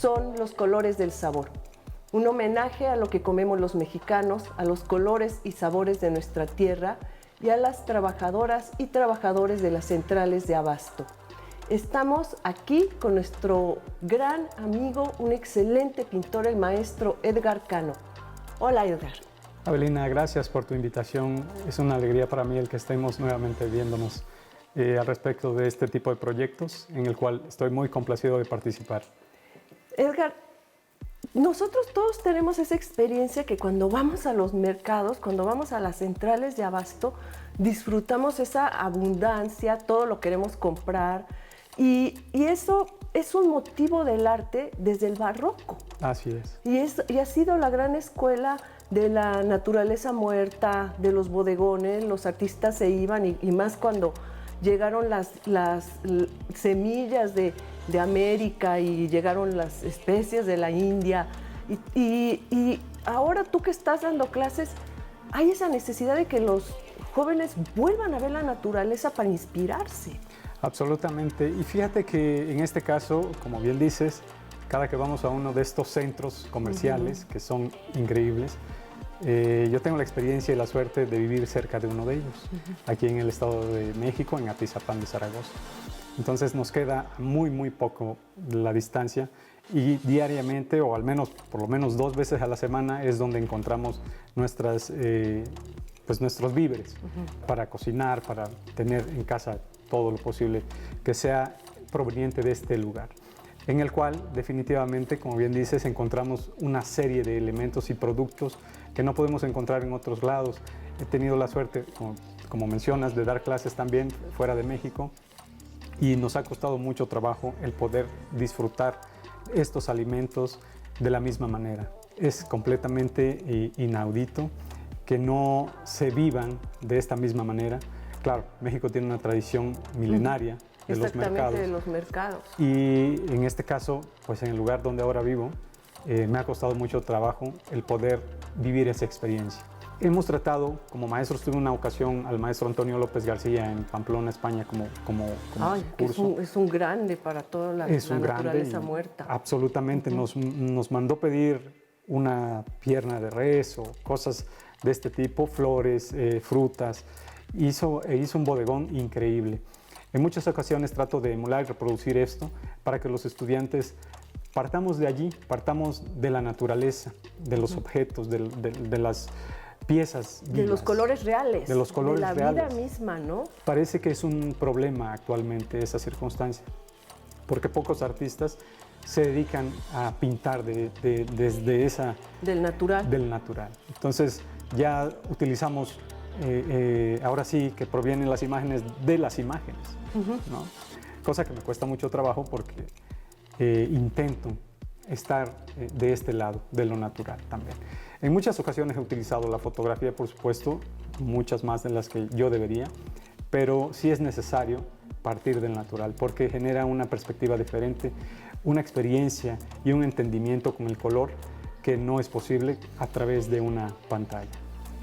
son los colores del sabor. Un homenaje a lo que comemos los mexicanos, a los colores y sabores de nuestra tierra y a las trabajadoras y trabajadores de las centrales de abasto. Estamos aquí con nuestro gran amigo, un excelente pintor, el maestro Edgar Cano. Hola, Edgar. Abelina, gracias por tu invitación. Es una alegría para mí el que estemos nuevamente viéndonos al respecto de este tipo de proyectos, en el cual estoy muy complacido de participar. Edgar, nosotros todos tenemos esa experiencia que cuando vamos a los mercados, cuando vamos a las centrales de abasto, disfrutamos esa abundancia, todo lo queremos comprar y eso es un motivo del arte desde el barroco. Así es. Y ha sido la gran escuela de la naturaleza muerta, de los bodegones. Los artistas se iban y más cuando llegaron las semillas de América y llegaron las especies de la India. Y ahora tú que estás dando clases, hay esa necesidad de que los jóvenes vuelvan a ver la naturaleza para inspirarse. Absolutamente. Y fíjate que en este caso, como bien dices, cada que vamos a uno de estos centros comerciales, que son increíbles, yo tengo la experiencia y la suerte de vivir cerca de uno de ellos, aquí en el Estado de México, en Atizapán de Zaragoza. Entonces nos queda muy poco la distancia y diariamente, o al menos por lo menos 2 veces a la semana, es donde encontramos nuestros víveres para cocinar, para tener en casa todo lo posible que sea proveniente de este lugar, en el cual definitivamente, como bien dices, encontramos una serie de elementos y productos que no podemos encontrar en otros lados. He tenido la suerte, como mencionas, de dar clases también fuera de México y nos ha costado mucho trabajo el poder disfrutar estos alimentos de la misma manera. Es completamente inaudito que no se vivan de esta misma manera. Claro, México tiene una tradición milenaria de los mercados. Y en este caso, pues en el lugar donde ahora vivo, me ha costado mucho trabajo el poder vivir esa experiencia. Hemos tratado, como maestros, tuve una ocasión al maestro Antonio López García en Pamplona, España, como curso. Es un grande para toda la naturaleza muerta. Absolutamente, nos mandó pedir una pierna de res o cosas de este tipo, flores, frutas. Hizo un bodegón increíble. En muchas ocasiones trato de emular y reproducir esto para que los estudiantes partamos de allí, partamos de la naturaleza, de los objetos, de las piezas vivas. De los colores reales. De los colores reales. De la vida misma, ¿no? Parece que es un problema actualmente esa circunstancia, porque pocos artistas se dedican a pintar desde esa... Del natural. Del natural. Entonces ya utilizamos... ahora sí que provienen las imágenes de las imágenes, ¿no? Cosa que me cuesta mucho trabajo porque intento estar de este lado, de lo natural también. En muchas ocasiones he utilizado la fotografía, por supuesto, muchas más de las que yo debería, pero sí es necesario partir del natural porque genera una perspectiva diferente, una experiencia y un entendimiento con el color que no es posible a través de una pantalla.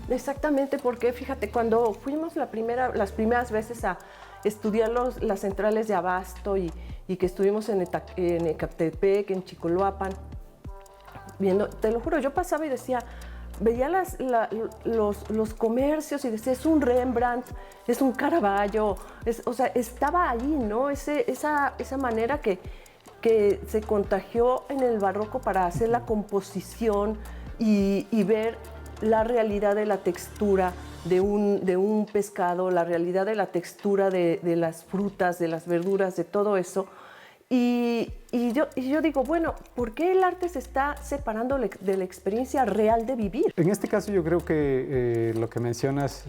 Exactamente, porque fíjate, cuando fuimos las primeras veces a estudiar las centrales de abasto y que estuvimos en Ecatepec, en Chicoloapan, viendo, te lo juro, yo pasaba y decía, veía los comercios y decía, es un Rembrandt, es un Caravaggio, o sea, estaba ahí, ¿no? Esa manera que se contagió en el barroco para hacer la composición y ver la realidad de la textura de un pescado, la realidad de la textura de las frutas, de las verduras, de todo eso. Y yo digo, bueno, ¿por qué el arte se está separando de la experiencia real de vivir? En este caso yo creo que lo que mencionas,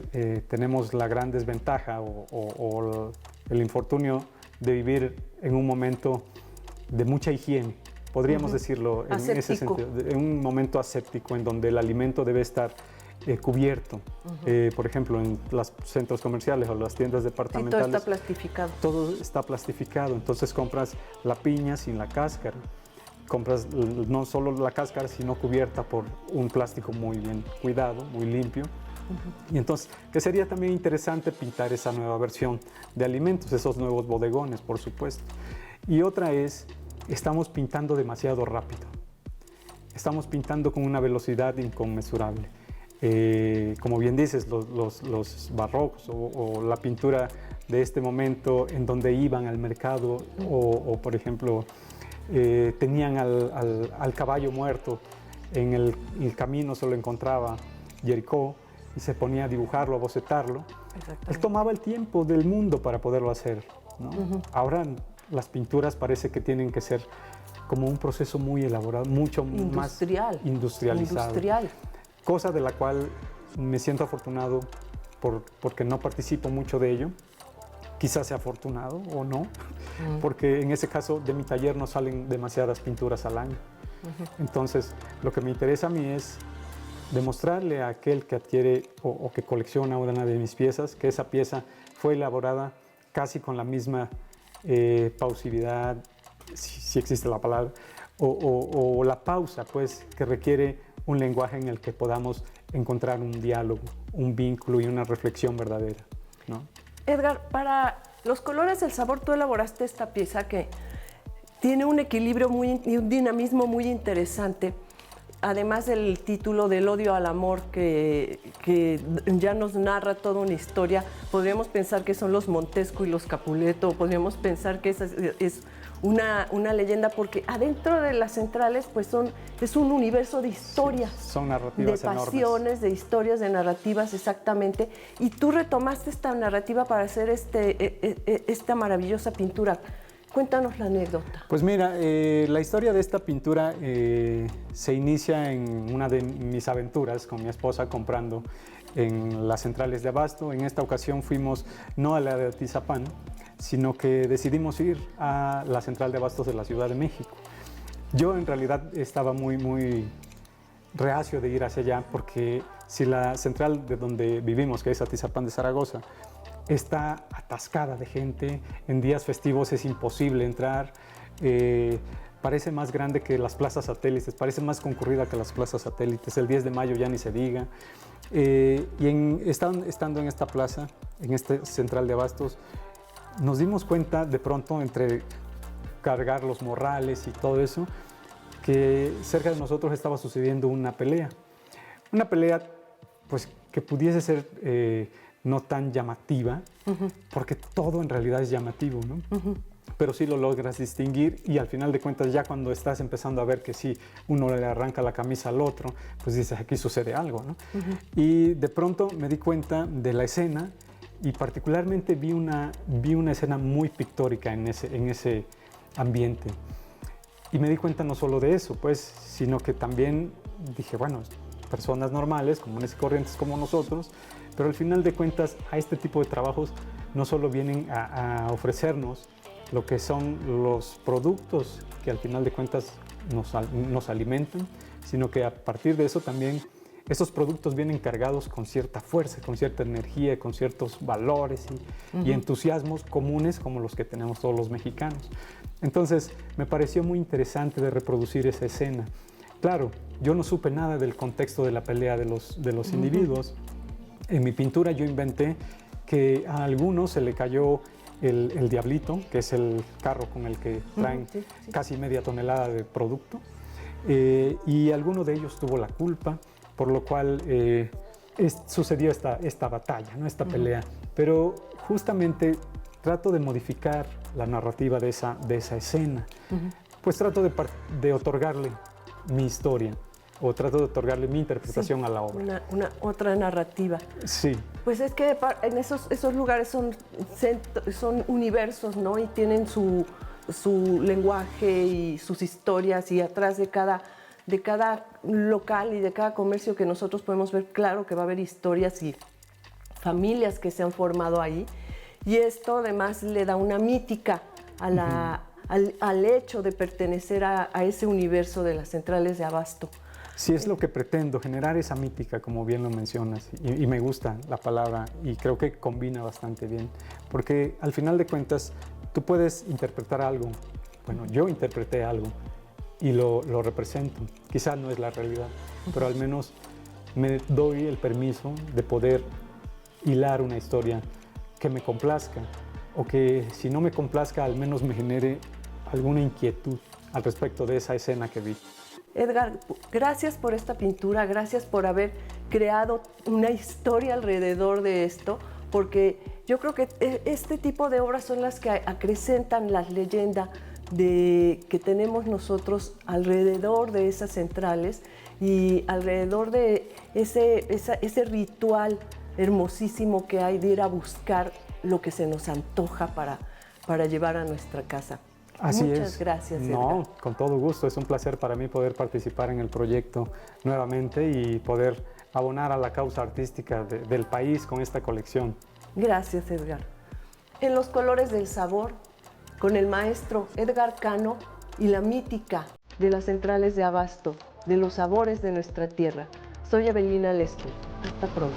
tenemos la gran desventaja o el infortunio de vivir en un momento de mucha higiene. Podríamos decirlo en ese sentido, en un momento aséptico en donde el alimento debe estar cubierto. Por ejemplo, en los centros comerciales o las tiendas departamentales. Sí, todo está plastificado. Todo está plastificado, entonces compras la piña sin la cáscara. Compras no solo la cáscara, sino cubierta por un plástico muy bien cuidado, muy limpio. Y entonces, que sería también interesante pintar esa nueva versión de alimentos, esos nuevos bodegones, por supuesto. Y otra es estamos pintando demasiado rápido. Estamos pintando con una velocidad inconmensurable. Como bien dices, los barrocos o la pintura de este momento en donde iban al mercado o por ejemplo, tenían al caballo muerto en el camino, se lo encontraba Jericó y se ponía a dibujarlo, a bocetarlo. Él tomaba el tiempo del mundo para poderlo hacer, ¿no? Ahora las pinturas parece que tienen que ser como un proceso muy elaborado, mucho más industrializado. Cosa de la cual me siento afortunado porque no participo mucho de ello. Quizás sea afortunado o no, porque en ese caso de mi taller no salen demasiadas pinturas al año. Entonces, lo que me interesa a mí es demostrarle a aquel que adquiere o que colecciona una de mis piezas que esa pieza fue elaborada casi con la misma pausividad, si existe la palabra, o la pausa, pues, que requiere un lenguaje en el que podamos encontrar un diálogo, un vínculo y una reflexión verdadera, ¿no? Edgar, para los colores del sabor, tú elaboraste esta pieza que tiene un equilibrio y un dinamismo muy interesante. Además del título del odio al amor, que ya nos narra toda una historia, podríamos pensar que son los Montesco y los Capuleto, podríamos pensar que esa es una leyenda, porque adentro de las centrales pues es un universo de historias. Sí, son narrativas de pasiones, enormes. De historias, de narrativas, exactamente. Y tú retomaste esta narrativa para hacer esta maravillosa pintura. Cuéntanos la anécdota. Pues mira, la historia de esta pintura se inicia en una de mis aventuras con mi esposa comprando en las centrales de abasto. En esta ocasión fuimos no a la de Atizapán, sino que decidimos ir a la central de abastos de la Ciudad de México. Yo en realidad estaba muy reacio de ir hacia allá porque si la central de donde vivimos, que es Atizapán de Zaragoza, está atascada de gente, en días festivos es imposible entrar, parece más grande que las plazas satélites, parece más concurrida que las plazas satélites, el 10 de mayo ya ni se diga. Estando en esta plaza, en esta central de abastos, nos dimos cuenta de pronto, entre cargar los morrales y todo eso, que cerca de nosotros estaba sucediendo una pelea. Una pelea pues, que pudiese ser no tan llamativa, porque todo en realidad es llamativo, ¿no? Pero sí lo logras distinguir y al final de cuentas ya cuando estás empezando a ver que sí, uno le arranca la camisa al otro, pues dices, aquí sucede algo, ¿no? Y de pronto me di cuenta de la escena y particularmente vi una escena muy pictórica en ese ambiente. Y me di cuenta no solo de eso, pues, sino que también dije, bueno, personas normales, comunes y corrientes como nosotros, pero al final de cuentas a este tipo de trabajos no solo vienen a ofrecernos lo que son los productos que al final de cuentas nos alimentan, sino que a partir de eso también estos productos vienen cargados con cierta fuerza, con cierta energía, con ciertos valores y entusiasmos comunes como los que tenemos todos los mexicanos. Entonces me pareció muy interesante de reproducir esa escena. Claro, yo no supe nada del contexto de la pelea de los individuos. En mi pintura yo inventé que a algunos se le cayó el diablito, que es el carro con el que traen casi media tonelada de producto, y alguno de ellos tuvo la culpa, por lo cual sucedió esta batalla, ¿no? Esta pelea. Pero justamente trato de modificar la narrativa de esa escena. Pues trato de otorgarle mi historia o trato de otorgarle mi interpretación a la obra. Otra narrativa. Sí. Pues es que en esos lugares son universos, ¿no? Y tienen su lenguaje y sus historias, y atrás de cada local y de cada comercio que nosotros podemos ver, claro que va a haber historias y familias que se han formado ahí. Y esto además le da una mítica al hecho de pertenecer a ese universo de las centrales de abasto. Sí, es lo que pretendo, generar esa mítica, como bien lo mencionas, y me gusta la palabra y creo que combina bastante bien, porque al final de cuentas tú puedes interpretar algo, bueno, yo interpreté algo y lo represento, quizás no es la realidad, pero al menos me doy el permiso de poder hilar una historia que me complazca, o que si no me complazca al menos me genere alguna inquietud, al respecto de esa escena que vi. Edgar, gracias por esta pintura, gracias por haber creado una historia alrededor de esto, porque yo creo que este tipo de obras son las que acrecentan la leyenda que tenemos nosotros alrededor de esas centrales y alrededor de ese ritual hermosísimo que hay de ir a buscar lo que se nos antoja para llevar a nuestra casa. Así Muchas es. gracias, Edgar. No, con todo gusto. Es un placer para mí poder participar en el proyecto nuevamente y poder abonar a la causa artística del país con esta colección. Gracias, Edgar. En los colores del sabor, con el maestro Edgar Cano y la mítica de las centrales de abasto, de los sabores de nuestra tierra. Soy Evelina Lescu. Hasta pronto.